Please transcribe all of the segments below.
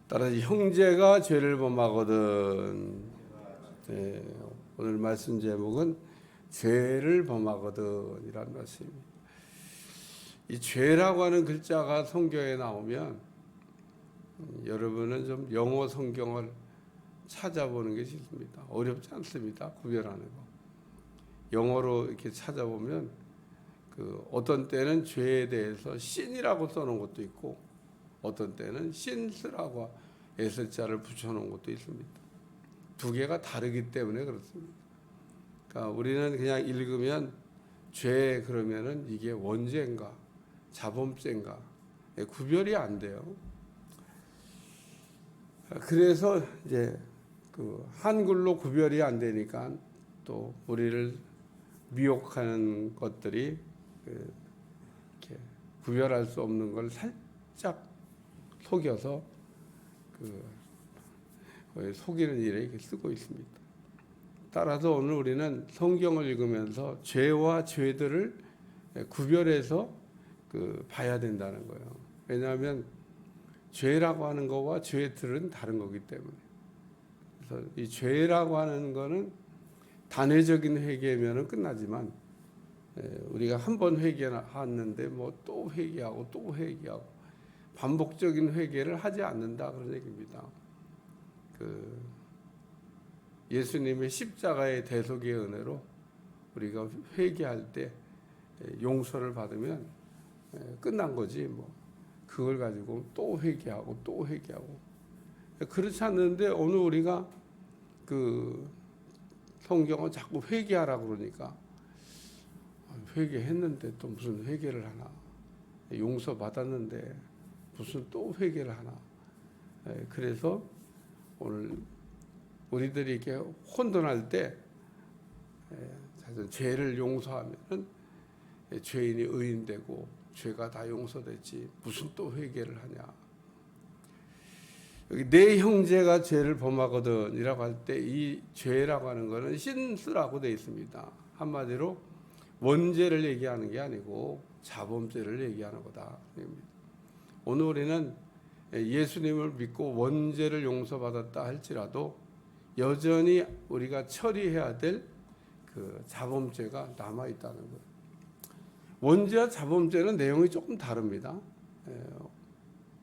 따라서 형제가 죄를 범하거든. 네, 오늘 말씀 제목은 죄를 범하거든이라는 말씀입니다. 이 죄라고 하는 글자가 성경에 나오면 여러분은 좀 영어 성경을 찾아보는 게 좋습니다. 어렵지 않습니다. 구별하는 거. 영어로 이렇게 찾아보면 어떤 때는 죄에 대해서 sin이라고 써놓은 것도 있고 어떤 때는 sins라고 S자를 붙여놓은 것도 있습니다. 두 개가 다르기 때문에 그렇습니다. 그러니까 우리는 그냥 읽으면 죄 그러면은 이게 원죄인가 자범죄인가 구별이 안 돼요. 그래서 이제 한글로 구별이 안 되니까 또 우리를 미혹하는 것들이 이렇게 구별할 수 없는 걸 살짝 속여서 속이는 일에 이렇게 쓰고 있습니다. 따라서 오늘 우리는 성경을 읽으면서 죄와 죄들을 구별해서 봐야 된다는 거예요. 왜냐하면 죄라고 하는 거와 죄들은 다른 거기 때문에. 그래서 이 죄라고 하는 거는 단회적인 회개면은 끝나지만 우리가 한 번 회개하는데 뭐 또 회개하고 또 회개하고 반복적인 회개를 하지 않는다 그런 얘기입니다. 예수님의 십자가의 대속의 은혜로 우리가 회개할 때 용서를 받으면 끝난 거지 뭐 그걸 가지고 또 회개하고 또 회개하고 그렇지 않는데 오늘 우리가 성경은 자꾸 회개하라 그러니까 회개했는데 또 무슨 회개를 하나 용서 받았는데 무슨 또 회개를 하나 그래서 오늘 우리들이 이렇게 혼돈할 때 죄를 용서하면은 죄인이 의인되고 죄가 다 용서됐지 무슨 또 회개를 하냐. 여기 내 형제가 죄를 범하거든 이라고 할 때 이 죄라고 하는 것은 신스라고 되어 있습니다. 한마디로 원죄를 얘기하는 게 아니고 자범죄를 얘기하는 거다. 오늘 우리는 예수님을 믿고 원죄를 용서받았다 할지라도 여전히 우리가 처리해야 될 자범죄가 남아있다는 거예요. 원죄와 자범죄는 내용이 조금 다릅니다.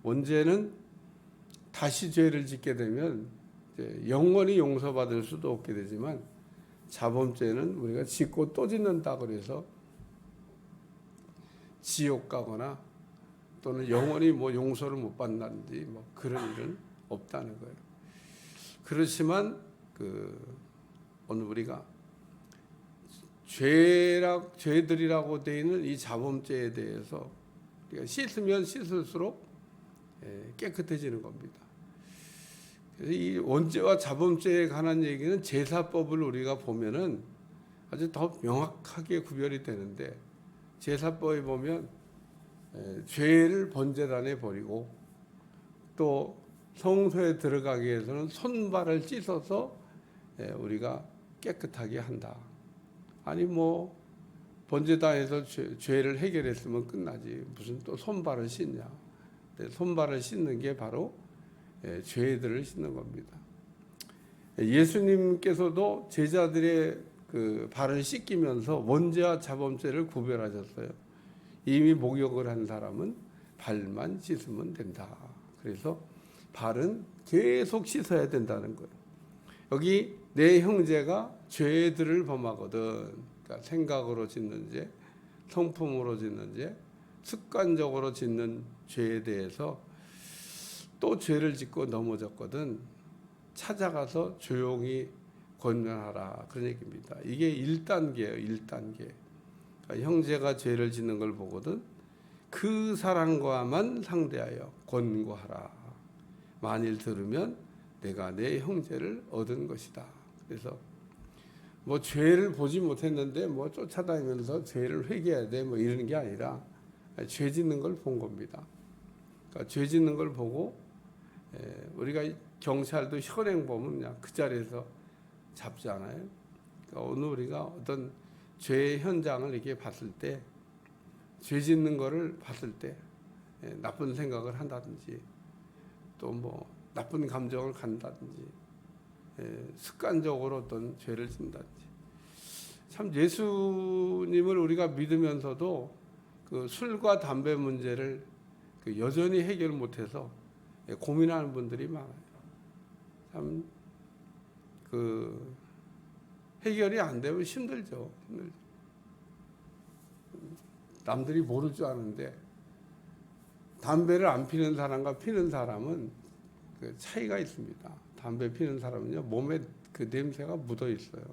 원죄는 다시 죄를 짓게 되면 영원히 용서받을 수도 없게 되지만 자범죄는 우리가 짓고 또 짓는다 그래서 지옥 가거나 또는 영원히 뭐 용서를 못 받는다든지 뭐 그런 일은 없다는 거예요. 그렇지만 오늘 우리가 죄들이라고 되어 있는 이 자범죄에 대해서 우리가 씻으면 씻을수록 깨끗해지는 겁니다. 그래서 이 원죄와 자범죄에 관한 얘기는 제사법을 우리가 보면은 아주 더 명확하게 구별이 되는데 제사법에 보면 죄를 번제단에 버리고 또 성소에 들어가기 위해서는 손발을 씻어서 우리가 깨끗하게 한다. 아니 뭐 번제단에서 죄를 해결했으면 끝나지 무슨 또 손발을 씻냐. 손발을 씻는 게 바로 죄들을 씻는 겁니다. 예수님께서도 제자들의 발을 씻기면서 원죄와 자범죄를 구별하셨어요. 이미 목욕을 한 사람은 발만 씻으면 된다. 그래서 발은 계속 씻어야 된다는 거예요. 여기 내 형제가 죄들을 범하거든. 그러니까 생각으로 짓는 죄, 성품으로 짓는 죄, 습관적으로 짓는 죄에 대해서 또 죄를 짓고 넘어졌거든. 찾아가서 조용히 권면하라. 그런 얘기입니다. 이게 1단계예요. 1단계. 그러니까 형제가 죄를 짓는 걸 보거든. 그 사람과만 상대하여 권고하라. 만일 들으면 내가 내 형제를 얻은 것이다. 그래서 뭐 죄를 보지 못했는데 뭐 쫓아다니면서 죄를 회개해야 돼 뭐 이러는 게 아니라 죄 짓는 걸 본 겁니다. 그러니까 죄 짓는 걸 보고 우리가 경찰도 현행 보면 그냥 그 자리에서 잡잖아요. 그러니까 오늘 우리가 어떤 죄의 현장을 이렇게 봤을 때, 죄 짓는 거를 봤을 때 나쁜 생각을 한다든지 또 뭐 나쁜 감정을 간다든지 습관적으로 어떤 죄를 짓는다든지. 참 예수님을 우리가 믿으면서도 그 술과 담배 문제를 그 여전히 해결 못해서 고민하는 분들이 많아요. 참 그 해결이 안 되면 힘들죠. 남들이 모를 줄 아는데 담배를 안 피는 사람과 피는 사람은 그 차이가 있습니다. 담배 피는 사람은요 몸에 그 냄새가 묻어 있어요.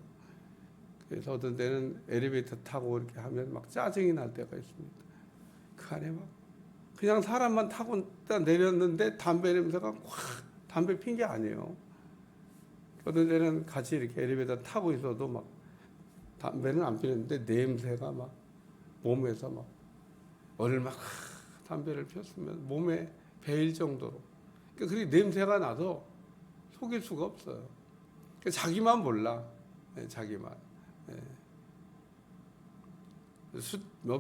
그래서 어떤 때는 엘리베이터 타고 이렇게 하면 막 짜증이 날 때가 있습니다. 그 안에 막 그냥 사람만 타고 내렸는데 담배 냄새가 확 담배 핀 게 아니에요. 어떤 때는 같이 이렇게 엘리베이터 타고 있어도 막 담배는 안 피는데 냄새가 막 몸에서 막 얼마 담배를 폈으면 몸에 배일 정도로 그렇게 냄새가 나서 속일 수가 없어요. 자기만 몰라. 자기만.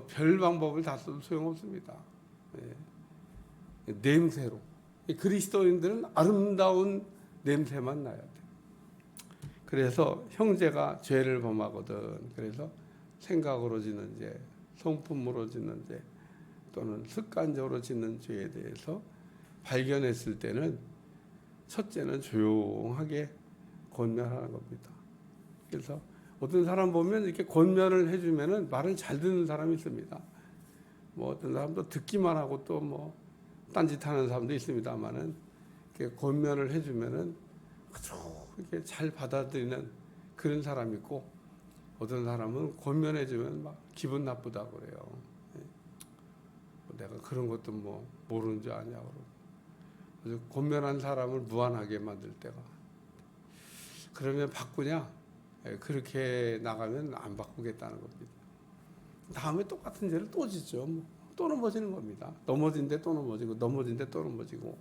별 방법을 다 써도 소용없습니다. 냄새로. 그리스도인들은 아름다운 냄새만 나야 돼. 그래서 형제가 죄를 범하거든. 그래서 생각으로 짓는 죄, 성품으로 짓는 죄, 또는 습관적으로 짓는 죄에 대해서 발견했을 때는 첫째는 조용하게 권면하는 겁니다. 그래서 어떤 사람 보면 이렇게 권면을 해주면은 말을 잘 듣는 사람이 있습니다. 뭐 어떤 사람도 듣기만 하고 또 뭐 딴짓하는 사람도 있습니다만은 이렇게 권면을 해주면은 아주 이렇게 잘 받아들이는 그런 사람이 있고 어떤 사람은 권면해주면 막 기분 나쁘다고 그래요. 내가 그런 것도 뭐 모르는 줄 아냐고 그러고 권면한 사람을 무안하게 만들 때가 그러면 바꾸냐? 그렇게 나가면 안 바꾸겠다는 겁니다. 다음에 똑같은 죄를 또 짓죠. 또 넘어지는 겁니다. 넘어진데 또 넘어지고 넘어진데 또 넘어지고.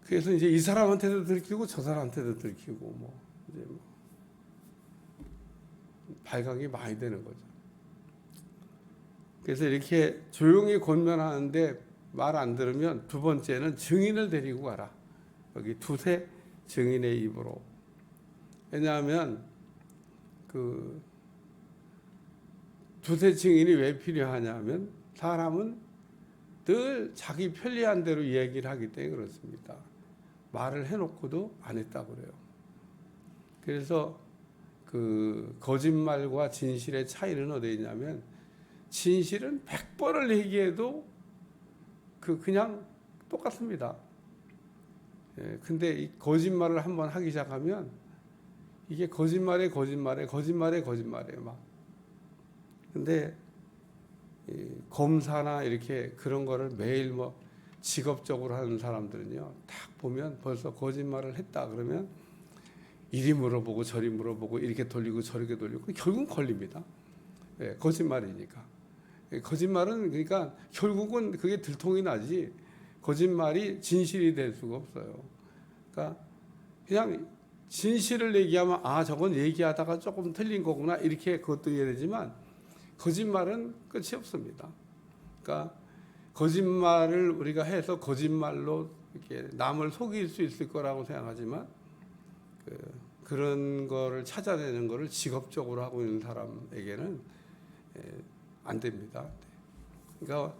그래서 이제 이 사람한테도 들키고 저 사람한테도 들키고 뭐 이제 뭐 발각이 많이 되는 거죠. 그래서 이렇게 조용히 권면하는데 말 안 들으면 두 번째는 증인을 데리고 가라. 여기 두세 증인의 입으로. 왜냐하면 그 두세 증인이 왜 필요하냐면 사람은 늘 자기 편리한 대로 이야기를 하기 때문에 그렇습니다. 말을 해놓고도 안 했다고 그래요. 그래서 그 거짓말과 진실의 차이는 어디에 있냐면 진실은 100번을 얘기해도 그냥 똑같습니다. 근데 이 거짓말을 한번 하기 시작하면 이게 거짓말에 막. 근데 검사나 이렇게 그런 거를 매일 뭐 직업적으로 하는 사람들은요, 딱 보면 벌써 거짓말을 했다 그러면 이리 물어보고 저리 물어보고 이렇게 돌리고 저렇게 돌리고 결국은 걸립니다. 거짓말이니까. 거짓말은 그러니까 결국은 그게 들통이 나지 거짓말이 진실이 될 수가 없어요. 그러니까 그냥 진실을 얘기하면 아 저건 얘기하다가 조금 틀린 거구나 이렇게 그것도 이해되지만 거짓말은 끝이 없습니다. 그러니까 거짓말을 우리가 해서 거짓말로 이렇게 남을 속일 수 있을 거라고 생각하지만 그런 거를 찾아내는 거를 직업적으로 하고 있는 사람에게는 안 됩니다. 그러니까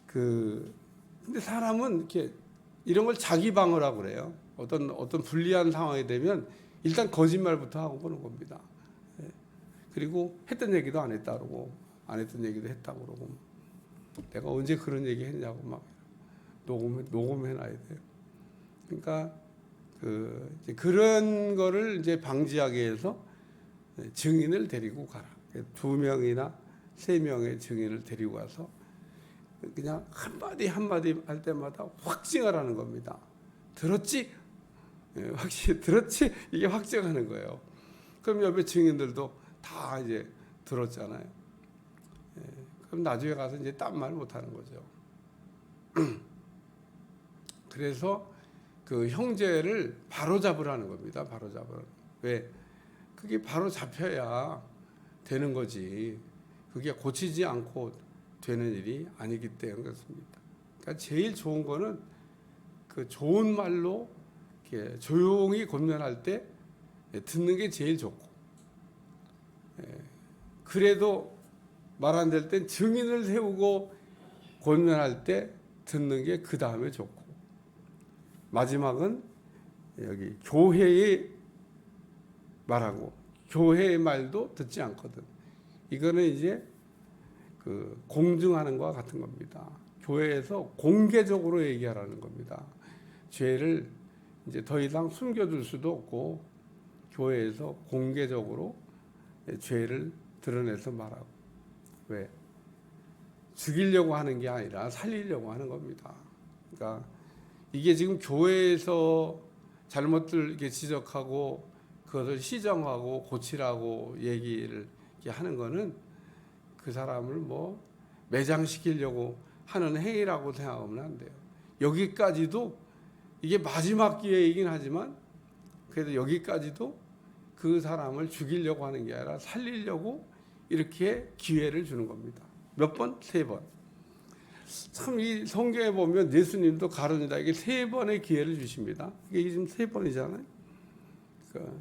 근데 사람은 이렇게 이런 걸 자기 방어라고 그래요. 어떤 불리한 상황이 되면 일단 거짓말부터 하고 보는 겁니다. 그리고 했던 얘기도 안 했다 그러고 안 했던 얘기도 했다고 그러고 내가 언제 그런 얘기 했냐고 막 녹음해놔야 돼요. 그러니까 그런 거를 이제 방지하기 위해서 증인을 데리고 가라. 2명이나 3명의 증인을 데리고 가서 그냥 한마디 할 때마다 확증하라는 겁니다. 들었지? 확실히 들었지? 이게 확증하는 거예요. 그럼 옆에 증인들도 다 이제 들었잖아요. 그럼 나중에 가서 이제 딴 말 못하는 거죠. 그래서 그 형제를 바로 잡으라는 겁니다. 바로 잡으라는. 왜? 그게 바로 잡혀야 되는 거지. 그게 고치지 않고 되는 일이 아니기 때문에 그렇습니다. 그러니까 제일 좋은 거는 그 좋은 말로 이렇게 조용히 권면할 때 듣는 게 제일 좋고, 그래도 말 안 될 땐 증인을 세우고 권면할 때 듣는 게 그 다음에 좋고, 마지막은 여기 교회의 말하고 교회의 말도 듣지 않거든. 이거는 이제 그 공증하는 것과 같은 겁니다. 교회에서 공개적으로 얘기하라는 겁니다. 죄를 이제 더 이상 숨겨둘 수도 없고, 교회에서 공개적으로 죄를 드러내서 말하고. 왜? 죽이려고 하는 게 아니라 살리려고 하는 겁니다. 그러니까 이게 지금 교회에서 잘못들 이렇게 지적하고 그것을 시정하고 고치라고 얘기를 이렇게 하는 거는 그 사람을 뭐 매장시키려고 하는 행위라고 생각하면 안 돼요. 여기까지도 이게 마지막 기회이긴 하지만 그래도 여기까지도 그 사람을 죽이려고 하는 게 아니라 살리려고 이렇게 기회를 주는 겁니다. 몇 번? 3번. 참 이 성경에 보면 예수님도 가론유다에게 3번의 기회를 주십니다. 이게 지금 3번이잖아요. 그러니까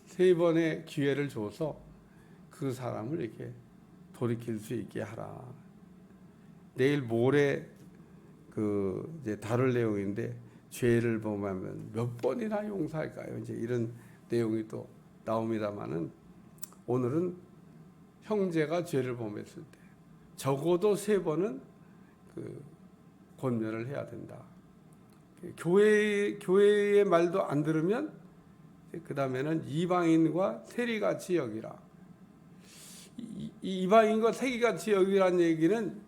3번의 기회를 줘서 그 사람을 이렇게 돌이킬 수 있게 하라. 내일 모레 그 이제 다룰 내용인데, 죄를 범하면 몇 번이나 용서할까요? 이제 이런 내용이 또 나옵니다만은, 오늘은 형제가 죄를 범했을 때 적어도 3번은 그 권면을 해야 된다. 교회의 말도 안 들으면 그 다음에는 이방인과 세리같이 여기라. 이방인과 세리같이 여기라는 얘기는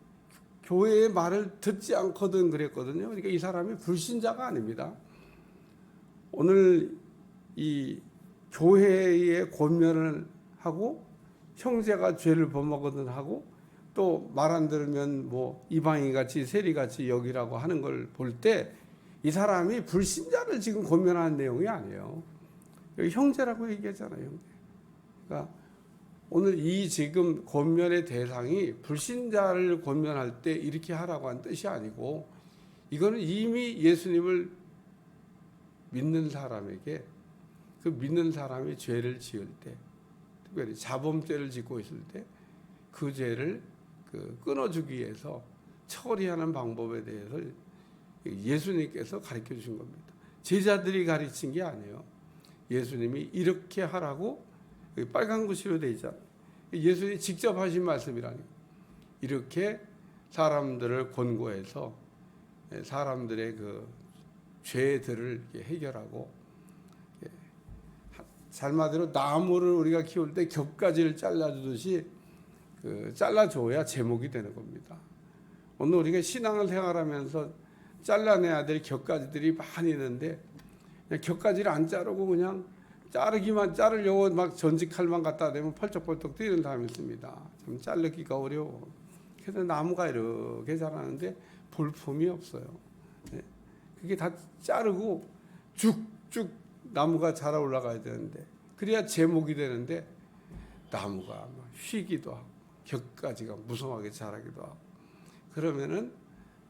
교회의 말을 듣지 않거든 그랬거든요. 그러니까 이 사람이 불신자가 아닙니다. 오늘 이 교회의 권면을 하고 형제가 죄를 범하거든 하고 또 말 안 들으면 뭐 이방인같이 세리같이 여기라고 하는 걸 볼 때 이 사람이 불신자를 지금 권면하는 내용이 아니에요. 여기 형제라고 얘기하잖아요. 형제. 그러니까 오늘 이 지금 권면의 대상이 불신자를 권면할 때 이렇게 하라고 한 뜻이 아니고, 이거는 이미 예수님을 믿는 사람에게, 그 믿는 사람이 죄를 지을 때, 특별히 자범죄를 짓고 있을 때 그 죄를 끊어주기 위해서 처리하는 방법에 대해서 예수님께서 가르쳐 주신 겁니다. 제자들이 가르친 게 아니에요. 예수님이 이렇게 하라고 빨간 글씨로 되어 있잖아요. 예수님이 직접 하신 말씀이라니. 이렇게 사람들을 권고해서 사람들의 그 죄들을 해결하고, 잘마디로 나무를 우리가 키울 때 겹가지를 잘라주듯이 잘라줘야 제목이 되는 겁니다. 오늘 우리가 신앙을 생활하면서 잘라내야 될 겹가지들이 많이 있는데, 그냥 겹가지를 안 자르고 그냥 자르려고 막 전직칼만 갖다 대면 펄쩍펄쩍 뛰는 사람이 있습니다. 참 자르기가 어려워. 그래서 나무가 이렇게 자라는데 볼품이 없어요. 그게 다 자르고 쭉쭉 나무가 자라 올라가야 되는데, 그래야 제목이 되는데 나무가 막 휘기도 하고 겹가지가 무성하게 자라기도 하고, 그러면은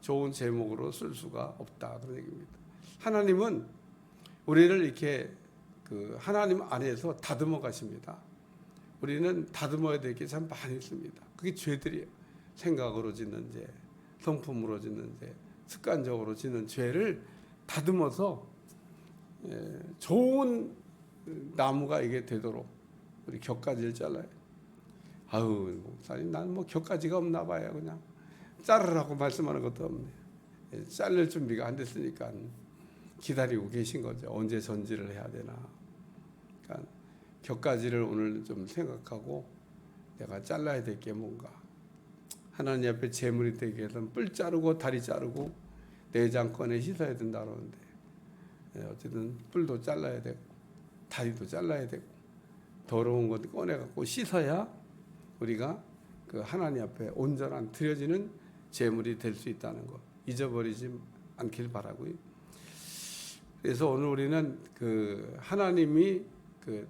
좋은 제목으로 쓸 수가 없다, 그런 얘기입니다. 하나님은 우리를 이렇게 하나님 안에서 다듬어 가십니다. 우리는 다듬어야 될 게 참 많이 있습니다. 그게 죄들이에요. 생각으로 짓는 죄, 성품으로 짓는 죄, 습관적으로 짓는 죄를 다듬어서 좋은 나무가 이게 되도록 우리 겹가지를 잘라요. 아유, 목사님, 난 뭐 겹가지가 없나 봐요. 그냥 자르라고 말씀하는 것도 없네. 자를 준비가 안 됐으니까 기다리고 계신 거죠. 언제 전지를 해야 되나. 그러니까 겹가지를 오늘 좀 생각하고 내가 잘라야 될 게 뭔가. 하나님 앞에 제물이 되기 위해서는 뿔 자르고 다리 자르고 내장 꺼내 씻어야 된다 그러는데, 어쨌든 뿔도 잘라야 되고 다리도 잘라야 되고 더러운 것 꺼내갖고 씻어야 우리가 그 하나님 앞에 온전한 드려지는 제물이 될 수 있다는 거 잊어버리지 않길 바라고요. 그래서 오늘 우리는 하나님이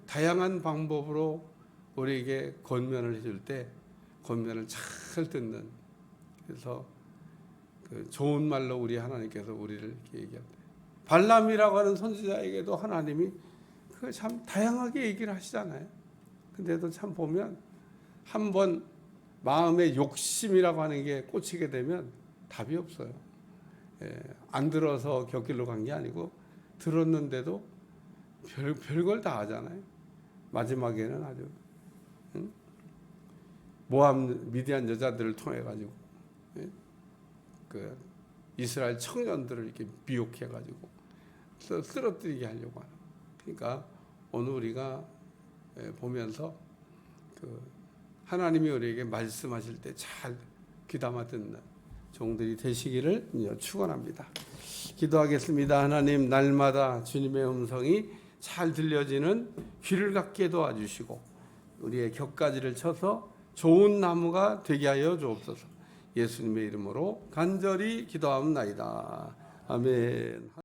다양한 방법으로 우리에게 권면을 해줄 때 권면을 잘 듣는, 그래서 그 좋은 말로 우리 하나님께서 우리를 이렇게 얘기합니다. 발람이라고 하는 선지자에게도 하나님이 그 참 다양하게 얘기를 하시잖아요. 근데도 참 보면 한번 마음의 욕심이라고 하는 게 꽂히게 되면 답이 없어요. 안 들어서 곁길로 간 게 아니고 들었는데도 별걸 다 하잖아요. 마지막에는 아주 모압 미디안 여자들을 통해 가지고 그 이스라엘 청년들을 이렇게 미혹해 가지고 쓰러뜨리게 하려고 하는. 그러니까 오늘 우리가 보면서 그 하나님이 우리에게 말씀하실 때 잘 귀담아 듣는 종들이 되시기를 축원합니다. 기도하겠습니다. 하나님, 날마다 주님의 음성이 잘 들려지는 귀를 갖게 도와주시고 우리의 곁가지를 쳐서 좋은 나무가 되게 하여 주옵소서. 예수님의 이름으로 간절히 기도하옵나이다. 아멘.